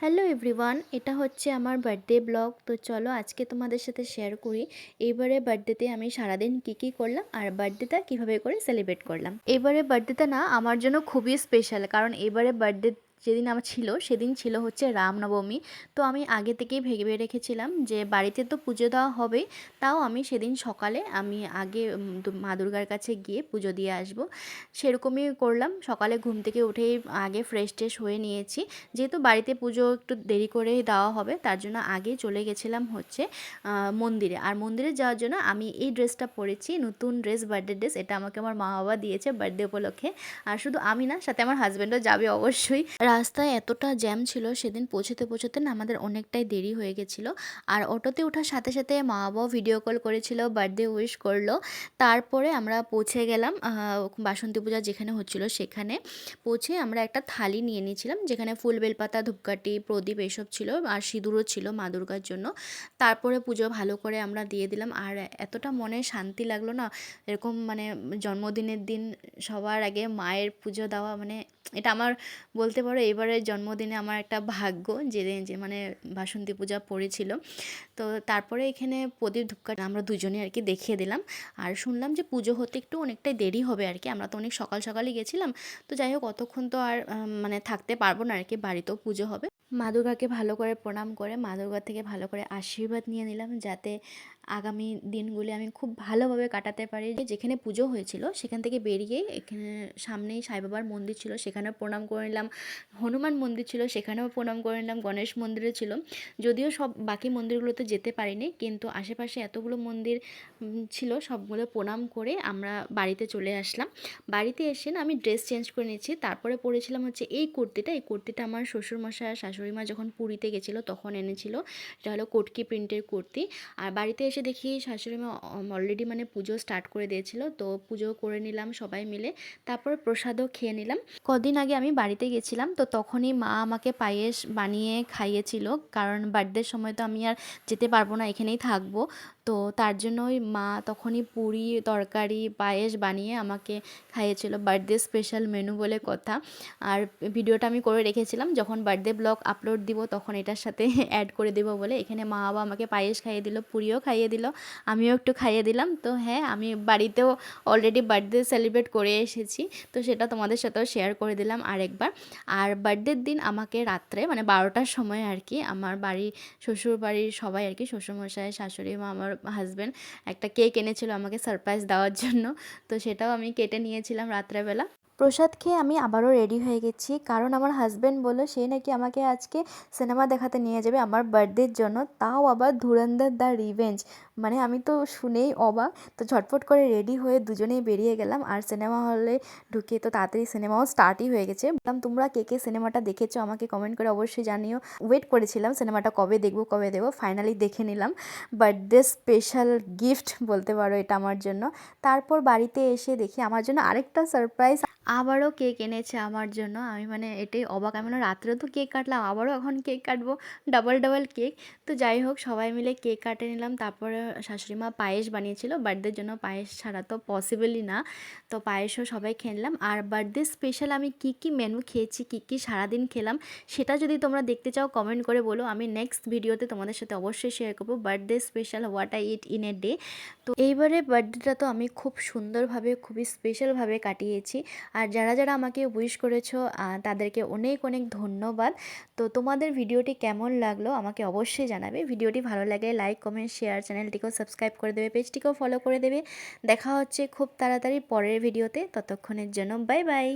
Hello everyone, এটা হচ্ছে আমার বার্থডে ব্লগ। তো চলো আজকে তোমাদের সাথে শেয়ার করি এইবারে বার্থডেতে আমি সারাদিন কী করলাম আর বার্থডেটা কিভাবে করে সেলিব্রেট করলাম। এবারে বার্থডেটা না আমার জন্য খুবই স্পেশাল, কারণ এবারে বার্থডে যেদিন আমার ছিল সেদিন ছিল হচ্ছে রামনবমী। তো আমি আগে থেকেই ভেবে রেখেছিলাম যে বাড়িতে তো পুজো দেওয়া হবেই, তাও আমি সেদিন সকালে আমি আগে মা দুর্গার কাছে গিয়ে পুজো দিয়ে আসব। সেরকমই করলাম। সকালে ঘুম থেকে উঠেই আগে ফ্রেশ ট্রেশ হয়ে নিয়েছি, যেহেতু বাড়িতে পুজো একটু দেরি করে দেওয়া হবে তার জন্য আগেই চলে গেছিলাম হচ্ছে মন্দিরে। আর মন্দিরে যাওয়ার জন্য আমি এই ড্রেসটা পরেছি, নতুন ড্রেস, বার্থডে ড্রেস। এটা আমাকে আমার মা বাবা দিয়েছে বার্থডে উপলক্ষে। আর শুধু আমি না, সাথে আমার হাজব্যান্ডও যাবে অবশ্যই। রাস্তায় এতটা জ্যাম ছিল সেদিন, পৌঁছতে না আমাদের অনেকটাই দেরি হয়ে গেছিলো। আর অটোতে ওঠার সাথে সাথে মা বাবাও ভিডিও কল করেছিল, বার্থডে উইশ করলো। তারপরে আমরা পৌঁছে গেলাম বাসন্তী পূজা যেখানে হচ্ছিল সেখানে। পৌঁছে আমরা একটা থালি নিয়ে নিয়েছিলাম, যেখানে ফুল বেলপাতা, ধূপকাঠি, প্রদীপ এসব ছিল, আর সিঁদুরও ছিল মা দুর্গার জন্য। তারপরে পুজো ভালো করে আমরা দিয়ে দিলাম। আর এতটা মনে শান্তি লাগলো না, এরকম মানে জন্মদিনের দিন সবার আগে মায়ের পুজো দেওয়া, মানে এটা আমার বলতে পারো এবারের জন্মদিনে আমার একটা ভাগ্য যে মানে বাসন্তী পূজা পড়েছিল। তো তারপরে এখানে প্রদীপ ধূপকাঠি আমরা দুজনে আর কি দেখিয়ে দিলাম। আর শুনলাম যে পুজো হতে একটু অনেকটাই দেরি হবে আর কি, আমরা তো অনেক সকাল সকালই গেছিলাম। তো যাই হোক, অতক্ষণ তো আর মানে থাকতে পারবো না আর কি, বাড়িতেও পুজো হবে। মা দুর্গাকে ভালো করে প্রণাম করে মা দুর্গা থেকে ভালো করে আশীর্বাদ নিয়ে নিলাম, যাতে আগামী দিনগুলি আমি খুব ভালোভাবে কাটাতে পারি। যেখানে পুজো হয়েছিল সেখান থেকে বেরিয়ে এখানে সামনেই সাই বাবার মন্দির ছিল, সেখানেও প্রণাম করে নিলাম। হনুমান মন্দির ছিল, সেখানেও প্রণাম করে নিলাম। গণেশ মন্দিরে ছিল, যদিও সব বাকি মন্দিরগুলোতে যেতে পারিনি, কিন্তু আশেপাশে এতগুলো মন্দির ছিল, সবগুলো প্রণাম করে আমরা বাড়িতে চলে আসলাম। বাড়িতে এসে না আমি ড্রেস চেঞ্জ করে নিয়েছি। তারপরে পরেছিলাম হচ্ছে এই কুর্তিটা আমার শ্বশুরমশাই আর শাশুড়ি মা যখন পুরীতে গেছিলো তখন এনেছিল। এটা হলো কটকি প্রিন্টের কুর্তি। আর বাড়িতে এসে দেখি শাশুড়ি মা অলরেডি মানে পুজো স্টার্ট করে দিয়েছিল, তো পুজো করে নিলাম সবাই মিলে। তারপর প্রসাদও খেয়ে নিলাম। কদিন আগে আমি বাড়িতে গেছিলাম, তো তখনই মা আমাকে পায়েস বানিয়ে খাইয়েছিল, কারণ বার্থডের সময় তো আমি আর যেতে পারবো না, এখানেই থাকবো। তো তার জন্যই মা তখনই পুরি, তরকারি, পায়েস বানিয়ে আমাকে খাইয়েছিল। বার্থডে স্পেশাল মেনু বলে কথা। আর ভিডিওটা আমি করে রেখেছিলাম, যখন বার্থডে ব্লগ আপলোড দিব তখন এটার সাথে অ্যাড করে দেবো বলে। এখানে মা বাবা আমাকে পায়েস খাইয়ে দিল, পুরিও খাইয়ে দিল, আমিও একটু খাইয়ে দিলাম। তো হ্যাঁ, আমি বাড়িতেও অলরেডি বার্থডে সেলিব্রেট করে এসেছি, তো সেটা তোমাদের সাথেও শেয়ার করে দিলাম আরেকবার। আর বার্থডের দিন আমাকে রাত্রে মানে 12টার সময় আর কি আমার শ্বশুর বাড়ির সবাই আর কি, শ্বশুরমশাই, শাশুড়ি মা, আমার হাজব্যান্ড একটা কেক এনেছিল আমাকে সারপ্রাইজ দেওয়ার জন্য। তো সেটাও আমি কেটে নিয়েছিলাম রাত্রেবেলা। প্রসাদ খেয়ে আমি আবারও রেডি হয়ে গেছি, কারণ আমার হাজব্যান্ড বললো সে নাকি আমাকে আজকে সিনেমা দেখাতে নিয়ে যাবে আমার বার্থডের জন্য, তাও আবার ধুরন্ধর দ্য রিভেঞ্জ। মানে আমি তো শুনেই অবাক। তো ঝটফট করে রেডি হয়ে দুজনেই বেরিয়ে গেলাম। আর সিনেমা হলে ঢুকে তো তাড়াতাড়ি সিনেমাও স্টার্টই হয়ে গেছে। বললাম তোমরা কে সিনেমাটা দেখেছো আমাকে কমেন্ট করে অবশ্যই জানিও। ওয়েট করেছিলাম সিনেমাটা কবে দেখবো, ফাইনালি দেখে নিলাম। বার্থডে স্পেশাল গিফট বলতে পারো এটা আমার জন্য। তারপর বাড়িতে এসে দেখি আমার জন্য আরেকটা সারপ্রাইজ, আবারও কেক এনেছে আমার জন্য। আমি মানে এটাই অবাক, আমি রাত্রেও তো কেক কাটলাম, আবারও এখন কেক কাটবো, ডাবল কেক। তো যাই হোক, সবাই মিলে কেক কাটে নিলাম। তারপরে শাশুড়ি মা পায়েস বানিয়েছিল, বার্থডের জন্য পায়েস ছাড়া তো পসিবলই না। তো পায়েসও সবাই খেয়ে নিলাম। আর বার্থডে স্পেশাল আমি কী মেনু খেয়েছি, কী সারাদিন খেলাম, সেটা যদি তোমরা দেখতে চাও কমেন্ট করে বলো, আমি নেক্সট ভিডিওতে তোমাদের সাথে অবশ্যই শেয়ার করবো birthday special what I it in a day. তো এইবারে বার্থডেটা তো আমি খুব সুন্দরভাবে, খুবই স্পেশালভাবে কাটিয়েছি। আর যারা যারা আমাকে উইশ করেছো তাদেরকে অনেক অনেক ধন্যবাদ। তো তোমাদের ভিডিওটি কেমন লাগলো আমাকে অবশ্যই জানাবে। ভিডিওটি ভালো লাগে লাইক, কমেন্ট, শেয়ার, চ্যানেলটিকেও সাবস্ক্রাইব করে দেবে, পেজটিকেও ফলো করে দেবে। দেখা হচ্ছে খুব তাড়াতাড়ি পরের ভিডিওতে, ততক্ষণের জন্য বাই বাই।